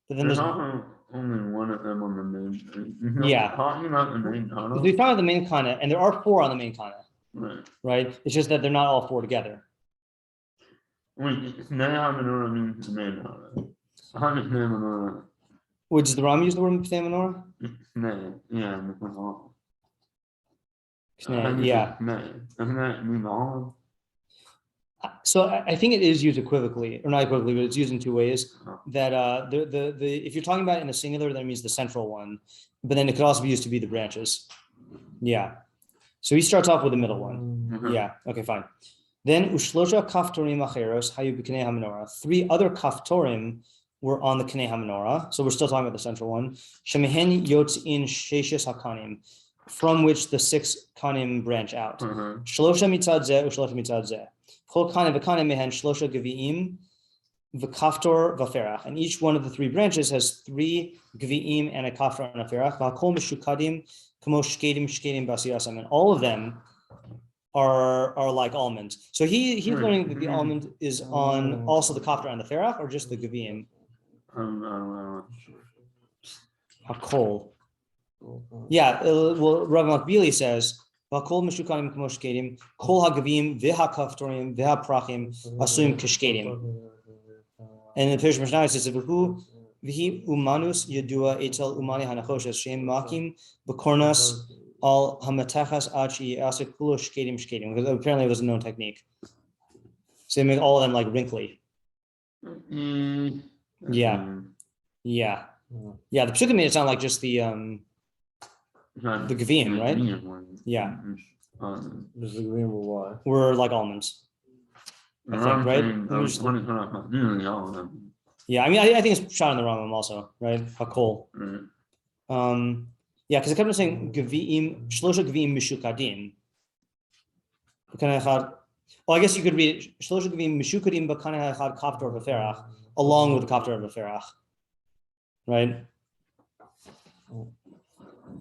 but then There's there's, also only one of them on the main. Yeah. Talking about the main tunnel. we found the main kana, and there are 4 on the main kana, Right. right? It's just that they're not all 4 together. Wait, it's now Menorah means the main tunnel. How does Menorah? Which does the Ram use the word Pnei Menorah? Yeah, the all. Yeah. Doesn't that mean all? So I think it is used equivocally, or not equivocally, but it's used in 2 ways. That the if you're talking about it in a singular, that means the central one, but then it could also be used to be the branches. Yeah. So he starts off with the middle one. Yeah. Okay. Fine. Then ushlosha kaftorim acheros hayu b'kanei hamenorah. 3 other kaftorim were on the kanei hamenorah. So we're still talking about the central one. Shemehen yotzin sheshes hakanim, from which the 6 kanim branch out. Shlosha mitzad zeh ushlosha mitzad zeh. Chol kanim v'kanim mehen shlosha geviim v'kaftor v'ferach. And each one of the 3 branches has 3 geviim and a kaftor and a ferach. V'hakol mishukadim kamo shkedim shkedim basiyasam. And all of them are like almonds. So he's learning that the almond is on also the kaftor and the ferach, or just the geviim. Hakol. Yeah. Well, Rambam Bekius says, "Vakol mishukanim kamo shkedim, kol hagavim v'hakaftorim v'haprachim asum kishkedim." And the Pirish Mishnah says, "V'hu v'hi umanus yedua etel umani hanachoshes shem makim b'kornas al hamatachas achi asik kulo shkedim shkedim." Because apparently it was a known technique. So they make all of them like wrinkly. Yeah. Yeah, the psukim made it sound like just the gavim, right? Yeah. Just the green will why. Were like almonds. I think, right? Yeah, I mean, I think it's shot in the Rambam also, right? Hakol. Yeah, because it kept on saying gavim, shlosha gavim mishukadim. Well, I guess you could read shlosha gavim mishukadim b'kaneh echad kaptor v'ferach, along with the kaptor v'ferach, right?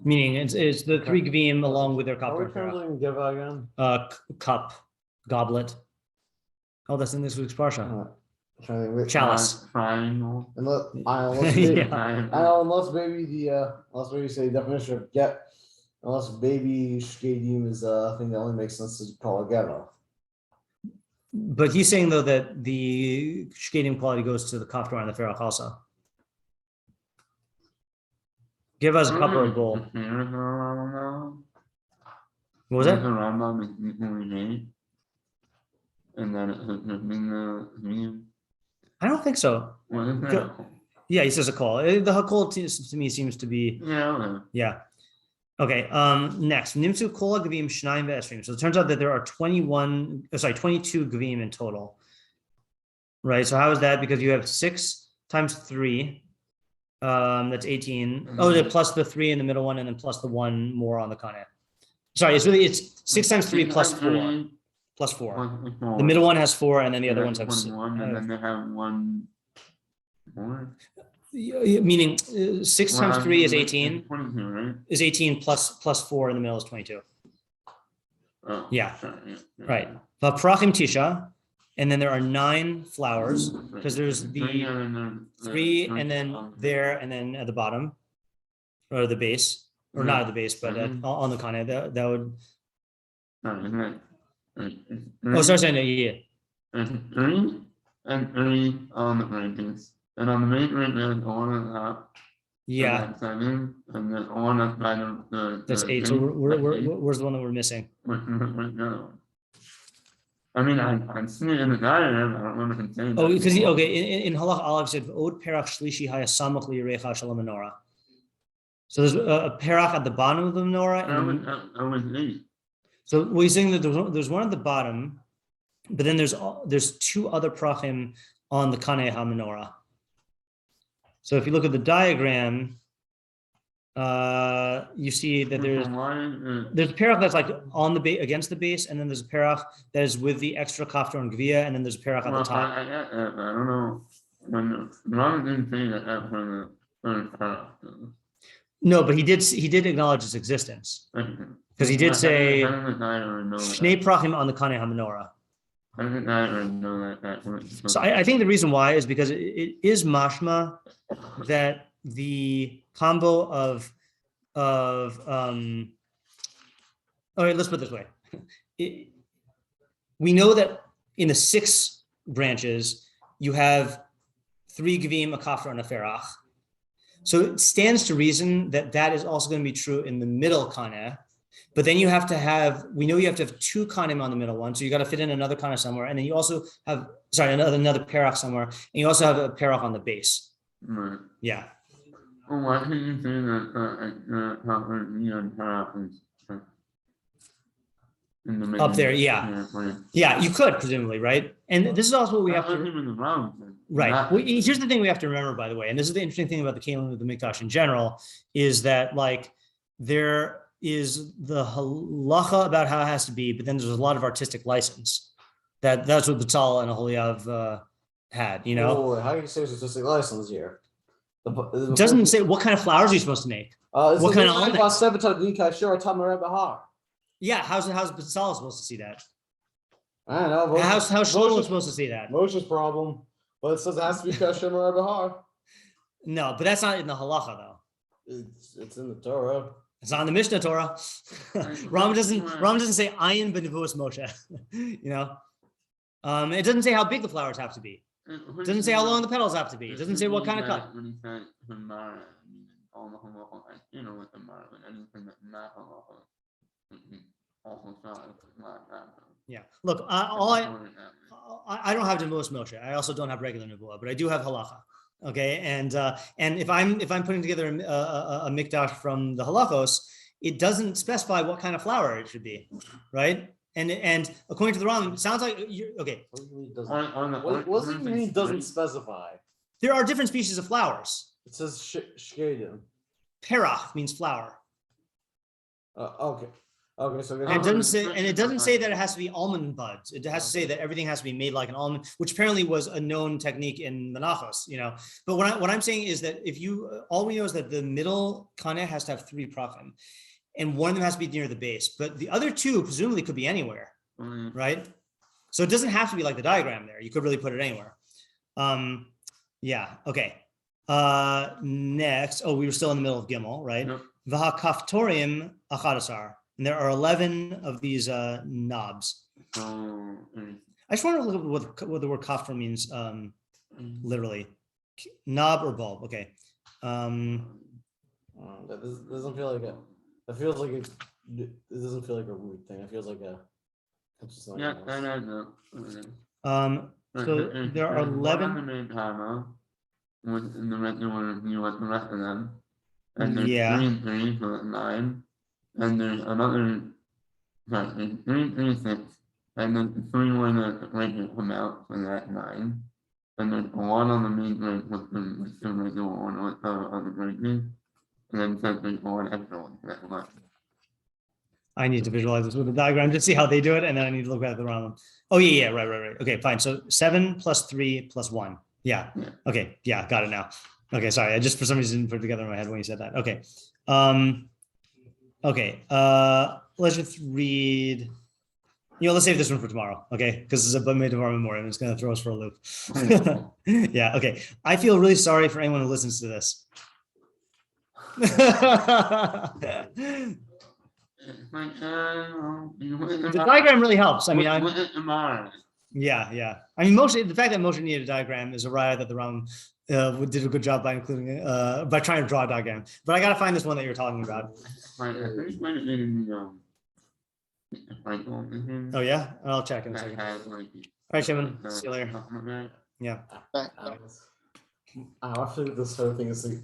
Meaning it's the three gavim along with their Are kaptor we v'ferach. translating Geva again? Cup, goblet. Oh, that's in this week's parsha. Trying to think. Chalice. Triangle. Unless maybe unless maybe say definition of get, unless baby shkedim is a thing that only makes sense to call a geva. But he's saying though that the shkedim quality goes to the kaftor and the ferach also. Give us a cup or a bowl. What was that? And then I don't think so. Yeah, he says a call. The hakol to me seems to be yeah. Okay. Next, nimtzu kol gavim shnayim ve'esrim. So it turns out that there are 22 gavim in total. Right. So how is that? Because you have 6 times 3. That's 18. Oh, plus the 3 in the middle one, and then plus the 1 more on the kaneh. Sorry, it's 6 times 3 plus 4. Plus 4. The middle one has 4, and then the other ones have 6. And then they have 1 more. Meaning 6 times 3 is 18. 22, right? Is 18 plus 4 in the middle is 22. Oh, Yeah. sorry, Right. V'prachim tisha, and then there are 9 flowers because there's the 3 and then there and then at the bottom or the base or not at the base but on the kaneh that would. Oh, sorry, yeah. And 3 and 3 on the rankings. And on the main rank, there's 1 on top. Yeah. And 7, and then 1 up by the That's 8. So where's the one that we're missing? No. I mean, I'm seeing it in the diagram. I don't remember him saying. Oh, because in halach aleph said od perach shlishi hayasamach liyirecha shalom menorah. So there's a perach at the bottom of the menorah. I was 8. So what he's saying that there's one at the bottom, but then there's 2 other prachim on the kaneh ha-menorah. So if you look at the diagram, you see that there's a perach that's like on the base against the base, and then there's a perach that is with the extra kaftor and gvia, and then there's a perach at the top. I don't know when Rambam didn't say that for the No, but he did acknowledge its existence because he did say shnei prachim on the kaneh ha-menorah. So I think the reason why is because it is mashma that the combo of all right, let's put it this way. We know that in the 6 branches you have 3 gavim, a kafra, and a ferach. So it stands to reason that that is also going to be true in the middle kaneh. But then you have to have 2 kanim on the middle one. So you got to fit in another kaneh somewhere. And then you also have, another perach somewhere. And you also have a perach on the base. Right. Yeah. Well, why can't you say that in the Up there, yeah. Yeah, you could, presumably, right? And this is also what we have to... Right. Well, here's the thing we have to remember, by the way, and this is the interesting thing about the Kalim of the Mikdash in general, is that, like, there is the halacha about how it has to be, but then there's a lot of artistic license. That's what the Tzal and Aholiav had, you know? Oh, how do you say it's artistic license here? It doesn't say what kind of flowers you're supposed to make. What kind of almonds? Yeah, how's Betzalel supposed to see that? I don't know. How's Shlomo supposed to see that? Moshe's problem, but it says it has to be kasher Bahar. No, but that's not in the halacha though. It's in the Torah. It's not in the Mishnah Torah. Rambam doesn't say ayin b'nevuos Moshe. You know, it doesn't say how big the flowers have to be. It doesn't say how long the petals have to be. It doesn't say what kind of cut. Yeah. Look, I don't have Nevuos Moshe. I also don't have regular Nevuah, but I do have halacha. Okay, and if I'm putting together a mikdash from the halachos, it doesn't specify what kind of flour it should be, right? And according to the Rambam, it sounds like you're okay. What do you mean doesn't? On the- What does it mean doesn't specify? There are different species of flours. It says shkedim. Perach means flour. Okay. Okay, so And it doesn't say that it has to be almond buds. It has to say that everything has to be made like an almond, which apparently was a known technique in Menachos, But what I'm saying is that all we know is that the middle kana has to have 3 prachim, and one of them has to be near the base, but the other 2 presumably could be anywhere, right? So it doesn't have to be like the diagram there. You could really put it anywhere. Yeah. Okay. Next. Oh, we were still in the middle of Gimel, right? V'hakaftorim achadasar. And there are 11 of these knobs. I just want to look at what the word kaftor means literally. Knob or bulb. Okay. That doesn't feel like a. It feels like it. It doesn't feel like a root thing. It feels like a. It's just like no. So there are 11. With the regular review with the rest of them. And there's 3 and 3 for 9. And there's another, sorry, there's 3 and 3 6. And then 3 more that regular come out for that 9. And there's 1 on the main break with the regular one on the breaking. And then there's 1 extra one for that 1. I need to visualize this with a diagram to see how they do it, and then I need to look at the Rambam. Oh yeah, right. Okay, fine. So 7 plus 3 plus 1. Yeah. Okay. Yeah, got it now. Okay, sorry. I just for some reason didn't put it together in my head when you said that. Okay. Okay. Let's just read. Let's save this one for tomorrow. Okay, because it's a made of our memorial, and it's going to throw us for a loop. Yeah. Okay. I feel really sorry for anyone who listens to this. The diagram really helps. I mean, yeah. I mean, the fact that Moshe needed a diagram is a raya that the Rambam did a good job by including by trying to draw a diagram. But I got to find this one that you're talking about. Oh yeah, I'll check in a second. All right, Shimon. See you later. Yeah. I feel like this whole thing is like